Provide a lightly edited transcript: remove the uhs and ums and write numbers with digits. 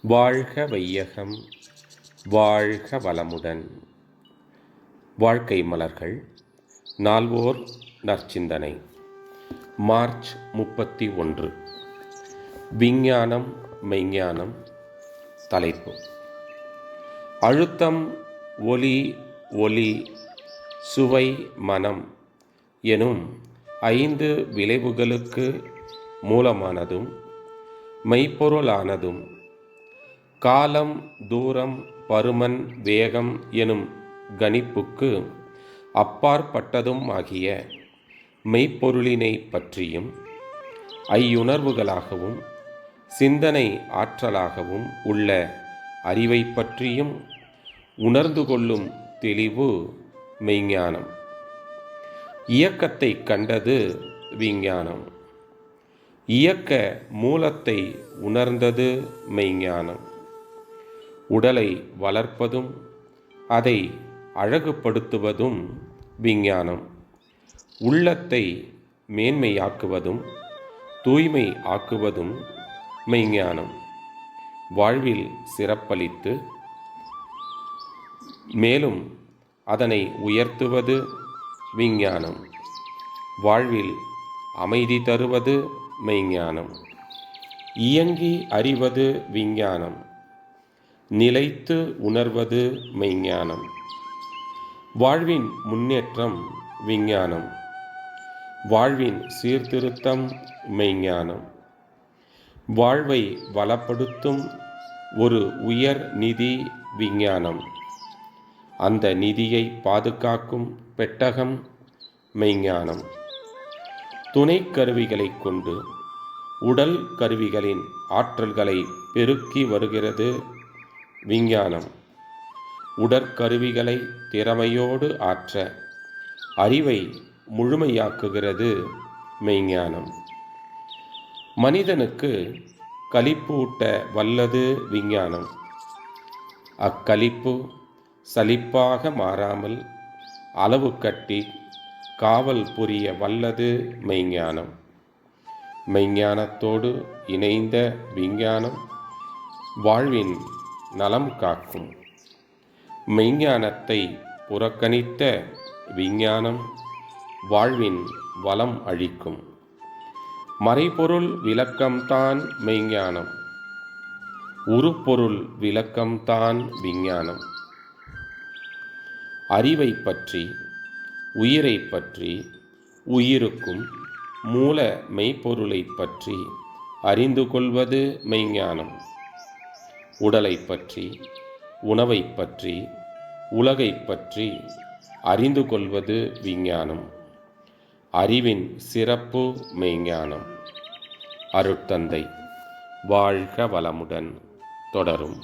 வாழ்க வையகம், வாழ்க வளமுடன். வாழ்க்கை மலர்கள் நால்வோர் நற்சிந்தனை. மார்ச் 31. விஞ்ஞானம் மெய்ஞானம். தலைப்பு: அழுத்தம், ஒலி, ஒளி, சுவை, மனம் எனும் 5 விளைவுகளுக்கு மூலமானதும் மெய்ப்பொருளானதும் காலம், தூரம், பருமன், வேகம் எனும் கணிப்புக்கு அப்பாற்பட்டதும் ஆகிய மெய்ப்பொருளினை பற்றியும் ஐயுணர்வுகளாகவும் சிந்தனை ஆற்றலாகவும் உள்ள அறிவை பற்றியும் உணர்ந்து கொள்ளும் தெளிவு மெய்ஞானம். இயக்கத்தை கண்டது விஞ்ஞானம். இயக்க மூலத்தை உணர்ந்தது மெய்ஞானம். உடலை வளர்ப்பதும் அதை அழகுபடுத்துவதும் விஞ்ஞானம். உள்ளத்தை மேன்மையாக்குவதும் தூய்மை ஆக்குவதும் மெய்ஞானம். வாழ்வில் சிறப்பளித்து மேலும் அதனை உயர்த்துவது விஞ்ஞானம். வாழ்வில் அமைதி தருவது மெய்ஞானம். இயங்கி அறிவது விஞ்ஞானம். நிலைத்து உணர்வது மெய்ஞானம். வாழ்வின் முன்னேற்றம் விஞ்ஞானம். வாழ்வின் சீர்திருத்தம் மெய்ஞானம். வாழ்வை வளப்படுத்தும் ஒரு உயர் நிதி விஞ்ஞானம். அந்த நிதியை பாதுகாக்கும் பெட்டகம் மெய்ஞானம். துணை கருவிகளை கொண்டு உடல் கருவிகளின் ஆற்றல்களை பெருக்கி வருகிறது விஞ்ஞானம். உடற்கருவிகளை திறமையோடு ஆற்ற அறிவை முழுமையாக்குகிறது மெய்ஞானம். மனிதனுக்கு களிப்பூட்ட வல்லது விஞ்ஞானம். அக்களிப்பு சலிப்பாக மாறாமல் அளவு கட்டி காவல் புரிய வல்லது மெய்ஞானம். மெய்ஞானத்தோடு இணைந்த விஞ்ஞானம் வாழ்வின் நலம் காக்கும். மெய்ஞானத்தை புறக்கணித்த விஞ்ஞானம் வாழ்வின் வளம் அழிக்கும். மறைபொருள் விளக்கம்தான் மெய்ஞானம். உருப்பொருள் விளக்கம்தான் விஞ்ஞானம். அறிவை பற்றி, உயிரை பற்றி, உயிருக்கும் மூல மெய்ப்பொருளை பற்றி அறிந்து கொள்வது மெய்ஞானம். உடலை பற்றி, உணவை பற்றி, உலகை பற்றி அறிந்து கொள்வது விஞ்ஞானம். அறிவின் சிறப்பு மெய்ஞானம். அருட்தந்தை. வாழ்க வளமுடன். தொடரும்.